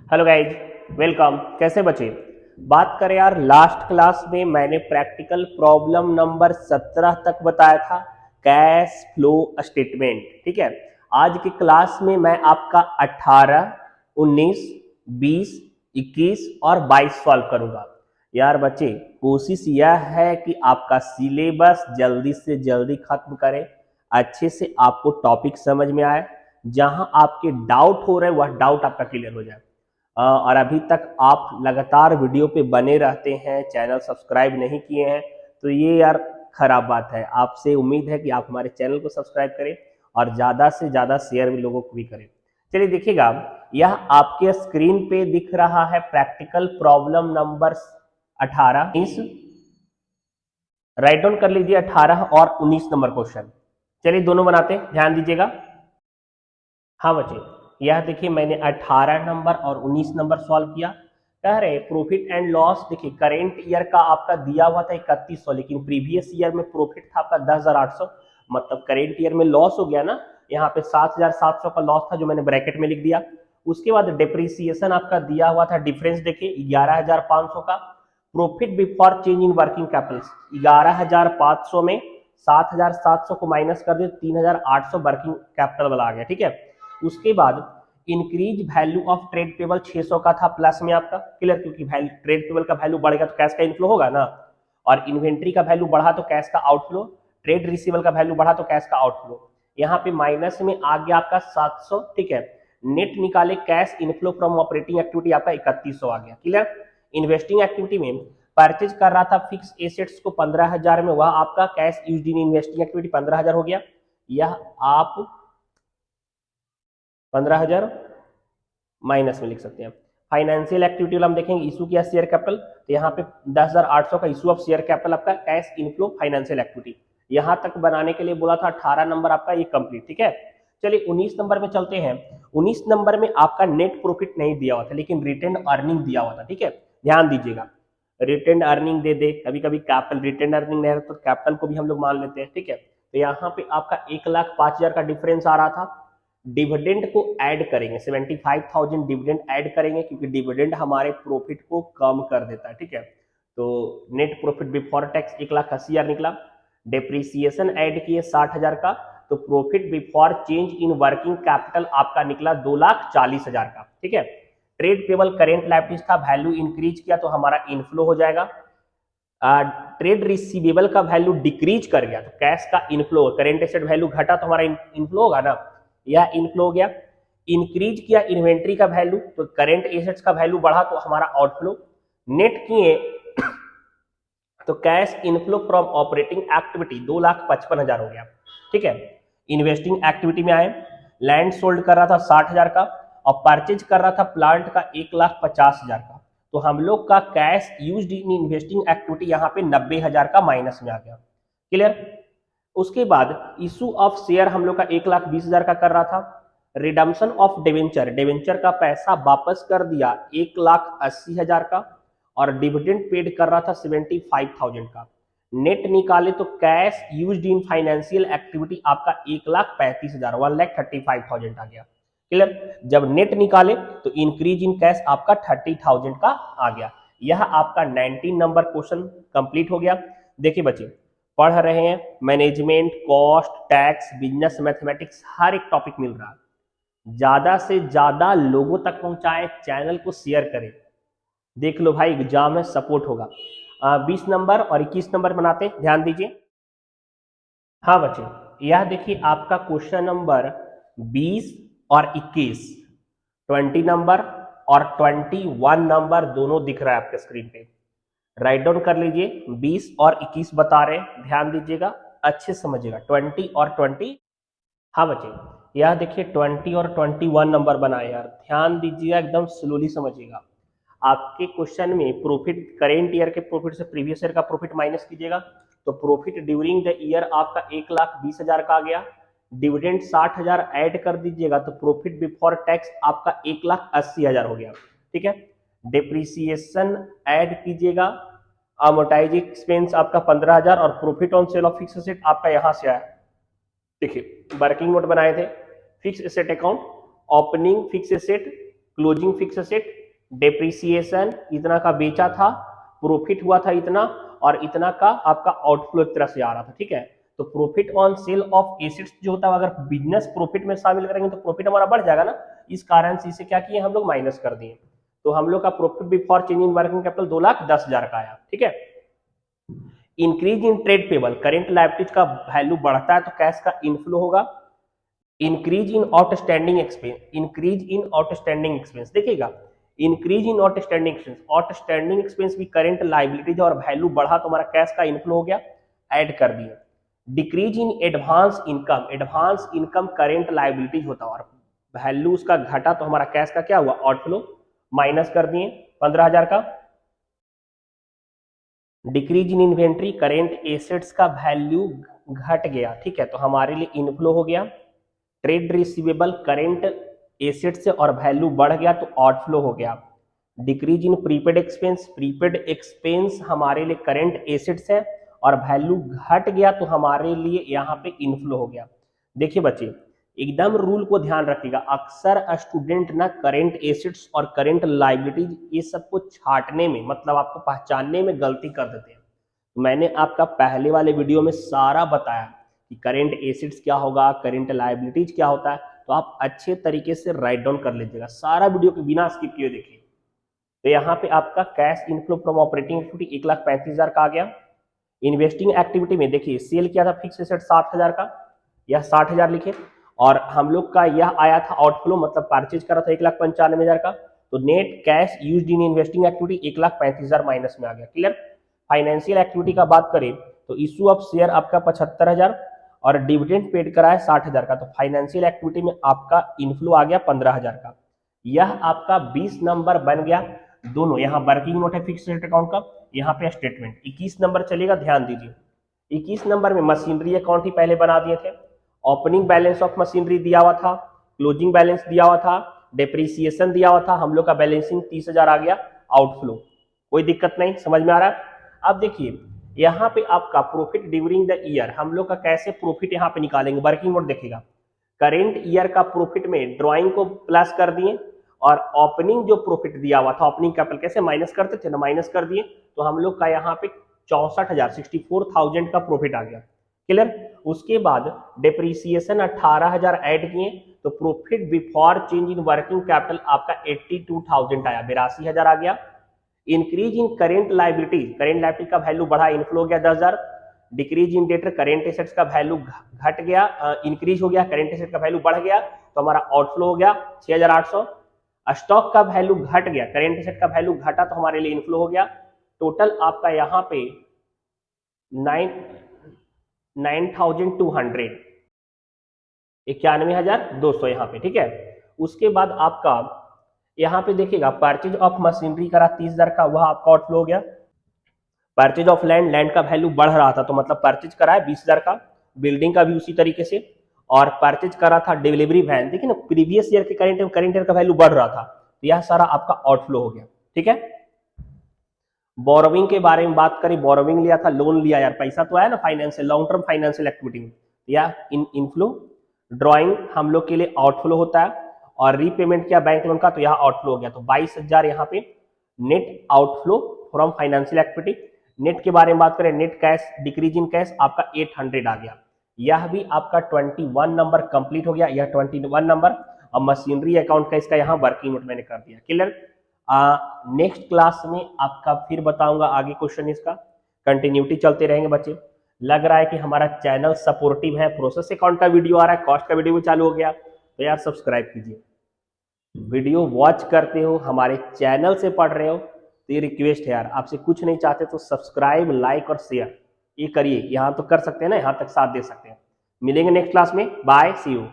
Hello guys, welcome. कैसे बचे? बात करें यार, लास्ट क्लास में मैंने प्रैक्टिकल प्रॉब्लम नंबर 17 तक बताया था, कैश फ्लो स्टेटमेंट। ठीक है, आज की क्लास में मैं आपका 18, 19, 20, 21 और 22 सॉल्व करूंगा। यार बच्चे, कोशिश यह है कि आपका सिलेबस जल्दी से जल्दी खत्म करें, अच्छे से आपको टॉपिक समझ में आए, जहां आपके डाउट हो रहे हैं वह डाउट आपका क्लियर हो जाए। और अभी तक आप लगातार वीडियो पे बने रहते हैं, चैनल सब्सक्राइब नहीं किए हैं, तो ये यार खराब बात है। आपसे उम्मीद है कि आप हमारे चैनल को सब्सक्राइब करें और ज़्यादा से ज़्यादा शेयर भी लोगों को भी करें। चलिए देखिएगा, यह आपके स्क्रीन पे दिख रहा है practical problem number 18, 19। Write down कर लीजिए 18 और 19 नंबर क्वेश्चन। चलिए दोनों बनाते हैं, ध्यान दीजिएगा। हाँ बच्चे, यह देखिए मैंने 18 नंबर और 19 नंबर सॉल्व किया। कह रहे प्रॉफिट एंड लॉस। देखिए करेंट ईयर का आपका दिया हुआ था 3100, लेकिन प्रीवियस ईयर में प्रॉफिट था आपका 10,800, मतलब करेंट ईयर में लॉस हो गया ना। यहाँ पे 7,700 का लॉस था जो मैंने ब्रैकेट में लिख दिया। उसके बाद डिप्रिसिएशन आपका दिया हुआ था, डिफरेंस देखिए 11,500 का। Profit before change in working capital 11,500 में 7,700 को माइनस कर दिए, 3,800 वर्किंग कैपिटल वाला आ गया। ठीक है, उसके बाद increase value of trade payable 600 का था प्लस में आपका, क्लियर, क्योंकि ट्रेड पेबल का वैल्यू बढ़ेगा तो कैश का इनफ्लो होगा ना, और इन्वेंट्री का वैल्यू बढ़ा तो कैश का आउटफ्लो, ट्रेड रिसीवेबल का वैल्यू बढ़ा तो कैश का आउटफ्लो। यहाँ पे माइनस में आ गया आपका 700। ठीक है, नेट निकाले cash inflow from operating activity आपका 3100 आ गया, क्लियर। इन्वेस्टिंग एक्टिविटी में परचेज कर रहा था फिक्स एसेट्स को 15,000 में, वह आपका cash used in investing activity 15,000 हो गया। यह आप 15,000 माइनस में लिख सकते हैं। फाइनेंशियल एक्टिविटी हम देखेंगे, इशू किया शेयर कैपिटल, तो यहाँ पे 10,800 का इशू ऑफ शेयर कैपिटल आपका कैश इनफ्लो फाइनेंशियल एक्टिविटी। यहाँ तक बनाने के लिए बोला था, 18 नंबर आपका ये कंप्लीट। ठीक है, चलिए 19 नंबर में चलते हैं। 19 नंबर में आपका नेट प्रॉफिट नहीं दिया हुआ था, लेकिन रिटेन अर्निंग दिया हुआ था। ठीक है, ध्यान दीजिएगा, रिटेन अर्निंग दे दे, कभी कभी कैपिटल रिटेन अर्निंग नहीं रहता तो कैपिटल को भी हम लोग मान लेते हैं। ठीक है, तो यहाँ पे आपका 1,05,000 का डिफरेंस आ रहा था। डिविडेंड को ऐड करेंगे, 75,000 डिविडेंड ऐड करेंगे, क्योंकि डिविडेंड हमारे प्रॉफिट को कम कर देता है। ठीक है, तो नेट प्रॉफिट बिफोर टैक्स 1,80,000 निकला। डेप्रीसिएशन ऐड किए 60,000 का, तो profit before change in working capital आपका निकला 2,40,000 का। ठीक है, ट्रेड पेबल करेंट लायबिलिटीज था, वैल्यू इंक्रीज किया तो हमारा इनफ्लो हो जाएगा। ट्रेड रिसीवेबल का वैल्यू डिक्रीज कर गया तो कैश का इनफ्लो, करेंट एसेट वैल्यू घटा तो हमारा इनफ्लो होगा ना, यह इनफ्लो हो गया। इंक्रीज किया इन्वेंट्री का वैल्यू तो करेंट एसेट्स का वैल्यू बढ़ा तो हमारा आउटफ्लो। नेट किए तो cash inflow from operating activity 2,55,000 हो गया। ठीक है, इन्वेस्टिंग एक्टिविटी में आए, लैंड सोल्ड कर रहा था 60,000 का और परचेज कर रहा था प्लांट का 1,50,000 का, तो हम लोग का cash used in investing activity यहाँ पे 90,000 का माइनस में आ गया, क्लियर। उसके बाद इशू ऑफ शेयर हम लोग का 1,20,000 का कर रहा था। रिडम्पशन ऑफ डिवेंचर, डिवेंचर का पैसा वापस कर दिया 1,80,000 का, और डिविडेंड पेड कर रहा था 75,000 का। नेट निकाले तो cash used in financial activity आपका 1,35,000, 1,35,000 आ गया, क्लियर। जब नेट निकाले तो इंक्रीज इन कैश आपका 30,000 का आ गया। यह आपका 19 नंबर क्वेश्चन कंप्लीट हो गया। देखिए बच्चे, पढ़ रहे हैं management, cost, tax, business mathematics, हर एक टॉपिक मिल रहा है। ज्यादा से ज्यादा लोगों तक पहुंचाए, चैनल को शेयर करें। देख लो भाई, एग्जाम में सपोर्ट होगा। 20 नंबर और 21 नंबर बनाते हैं, ध्यान दीजिए। हाँ बच्चे, यह देखिए आपका क्वेश्चन नंबर 20 और 21, 20 नंबर और 21 नंबर दोनों दिख रहा है आपके स्क्रीन पे। राइट डाउन कर लीजिए, 20 और 21 बता रहे हैं, ध्यान दीजिएगा, अच्छे समझिएगा। 20 और 20, हाँ बच्चे, यह देखिए 20 और 21 नंबर बनाए यार, ध्यान दीजिएगा, एकदम स्लोली समझिएगा। आपके क्वेश्चन में प्रॉफिट, करेंट ईयर के प्रॉफिट से प्रीवियस ईयर का प्रॉफिट माइनस कीजिएगा, तो प्रॉफिट ड्यूरिंग द ईयर आपका 1,20,000 का आ गया। डिविडेंड 60,000 ऐड कर दीजिएगा तो प्रॉफिट बिफोर टैक्स आपका 1,80,000 हो गया। ठीक है, डिप्रिसिएशन ऐड कीजिएगा, अमोर्टाइज एक्सपेंस आपका 15,000 और profit on sale of fix asset आपका यहां से आया। देखिए वर्किंग नोट बनाए थे, fix asset account, opening fix asset closing fix asset, depreciation इतना का बेचा था, प्रॉफिट हुआ था इतना, और इतना का आपका आउटफ्लो एक तरह से आ रहा था, ठीक है। तो profit on sale of assets जो होता है, अगर बिजनेस प्रॉफिट में शामिल करेंगे तो प्रॉफिट हमारा बढ़ जाएगा ना, इस कारण से इसे क्या किए हम लोग माइनस कर दिए। तो हम लोग का profit before change in working capital 2,10,000 का आया, ठीक है। Increase in trade payable, current liabilities का वैल्यू बढ़ता है तो कैश का इनफ्लो होगा। Increase in outstanding expense, increase in outstanding expense देखिएगा, increase in outstanding expense, outstanding expense भी करंट लायबिलिटीज और वैल्यू बढ़ा तो हमारा कैश का इनफ्लो हो गया, ऐड कर दिए। Decrease in advance income, advance income current liabilities होता है और वैल्यू उसका घटा तो हमारा कैश का क्या हुआ, आउटफ्लो, माइनस कर दिए 15,000 का। Decrease in inventory, current assets का वैल्यू घट गया, ठीक है, तो हमारे लिए इनफ्लो हो गया। ट्रेड रिसीवेबल, करेंट एसेट से और वैल्यू बढ़ गया तो आउटफ्लो हो गया। Decrease in prepaid expense, prepaid expense हमारे लिए करेंट एसेट्स है और वैल्यू घट गया तो हमारे लिए यहाँ पे इनफ्लो हो गया। देखिए बच्चे, एकदम रूल को ध्यान रखिएगा, अक्सर स्टूडेंट ना करेंट एसेट्स और करेंट लायबिलिटीज ये सब को छांटने में, मतलब आपको पहचानने में गलती कर देते हैं। मैंने आपका पहले वाले वीडियो में सारा बताया कि करेंट एसेट्स क्या होगा, करेंट लायबिलिटीज क्या होता है, तो आप अच्छे तरीके से राइट डाउन कर लीजिएगा, सारा वीडियो के बिना स्किप किए देखिए। तो यहाँ पे आपका cash inflow from operating activity 1,35,000 का आ गया। इन्वेस्टिंग एक्टिविटी में देखिए सेल किया था फिक्स एसेट 60,000 का, यह 60,000 लिखे, और हम लोग का यह आया था आउटफ्लो, मतलब परचेज करा था 1,95,000 का, तो net cash used in investing activity 1,35,000 minus में आ गया, क्लियर। फाइनेंशियल एक्टिविटी का बात करें तो इशू ऑफ शेयर आपका 75,000 और डिविडेंड पेड करा है 60,000 का, तो फाइनेंशियल एक्टिविटी में आपका इनफ्लो आ गया 15,000 का। यह आपका 20 नंबर बन गया, दोनों यहाँ वर्किंग नोट है फिक्स रेट अकाउंट का, यहाँ पे स्टेटमेंट। 21 नंबर चलेगा, ध्यान दीजिए। 21 नंबर में मशीनरी अकाउंट ही पहले बना दिए थे, ओपनिंग बैलेंस ऑफ मशीनरी दिया हुआ था, क्लोजिंग बैलेंस दिया हुआ था, डेप्रीसिएशन दिया हुआ था, हम लोग का बैलेंसिंग 30,000 आ गया, आउटफ्लो, कोई दिक्कत नहीं, समझ में आ रहा है। अब देखिए यहाँ पे आपका प्रॉफिट ड्यूरिंग द ईयर, हम लोग का कैसे प्रॉफिट यहाँ पे निकालेंगे, वर्किंग नोट देखिएगा, करेंट ईयर का प्रॉफिट में ड्राइंग को प्लस कर दिए और ओपनिंग जो प्रॉफिट दिया हुआ था, ओपनिंग कैपिटल कैसे माइनस करते थे ना, माइनस कर दिए, तो हम लोग का यहाँ पे 64,000 का प्रॉफिट आ गया, क्लियर। उसके बाद डेप्रीसिएशन 18,000 ऐड किए तो profit before change in working capital आपका 82,000 आया, 82,000 आ गया। Increase in current liabilities, current liability का वैल्यू बढ़ा, इनफ्लो हो गया 10,000। Decrease in debtor, current assets का वैल्यू घट गया, इंक्रीज हो गया, करेंट एसेट का वैल्यू बढ़ गया तो हमारा आउटफ्लो हो गया 6,800। स्टॉक का वैल्यू घट गया, करेंट एसेट का वैल्यू घटा तो हमारे लिए इनफ्लो हो गया। टोटल आपका यहाँ पे 9,200, 91,200 यहाँ पे, ठीक है। उसके बाद आपका यहाँ पे देखिएगा परचेज ऑफ मशीनरी करा 30,000 का, वह आपका आउटफ्लो हो गया। परचेज ऑफ लैंड, लैंड का वैल्यू बढ़ रहा था तो मतलब परचेज करा है 20,000 का, बिल्डिंग का भी उसी तरीके से, और परचेज करा था डिलीवरी वैन, देखिए ना प्रीवियस ईयर के करेंट ईयर का वैल्यू बढ़ रहा था, तो यह सारा आपका आउटफ्लो हो गया, ठीक है। बोरोविंग के बारे में बात करें, बोरोविंग लिया था, लोन लिया यार, पैसा तो आया ना financial, long term financial activity में, या इनफ्लो। ड्राइंग हम लोग के लिए आउटफ्लो होता है, और रीपेमेंट किया बैंक लोन का तो यहाँ आउटफ्लो हो गया, तो 22,000 यहाँ पे net outflow from financial activity. Net के बारे में बात करें, net cash decrease in cash आपका 800 आ गया, यह भी आपका 21 नंबर कंप्लीट हो गया, यह 21 नंबर। और मशीनरी अकाउंट का इसका यहाँ वर्किंग नोट मैंने कर दिया, क्लियर। नेक्स्ट क्लास में आपका फिर बताऊंगा आगे क्वेश्चन, इसका कंटिन्यूटी चलते रहेंगे बच्चे। लग रहा है कि हमारा चैनल सपोर्टिव है, प्रोसेस अकाउंट का वीडियो आ रहा है, कॉस्ट का वीडियो भी चालू हो गया, तो यार सब्सक्राइब कीजिए। वीडियो वॉच करते हो, हमारे चैनल से पढ़ रहे हो, तो ये रिक्वेस्ट है यार, आपसे कुछ नहीं चाहते तो सब्सक्राइब, लाइक और शेयर ये करिए, यहाँ तो कर सकते हैं ना, यहाँ तक साथ दे सकते हैं। मिलेंगे नेक्स्ट क्लास में, बाय, सी यू।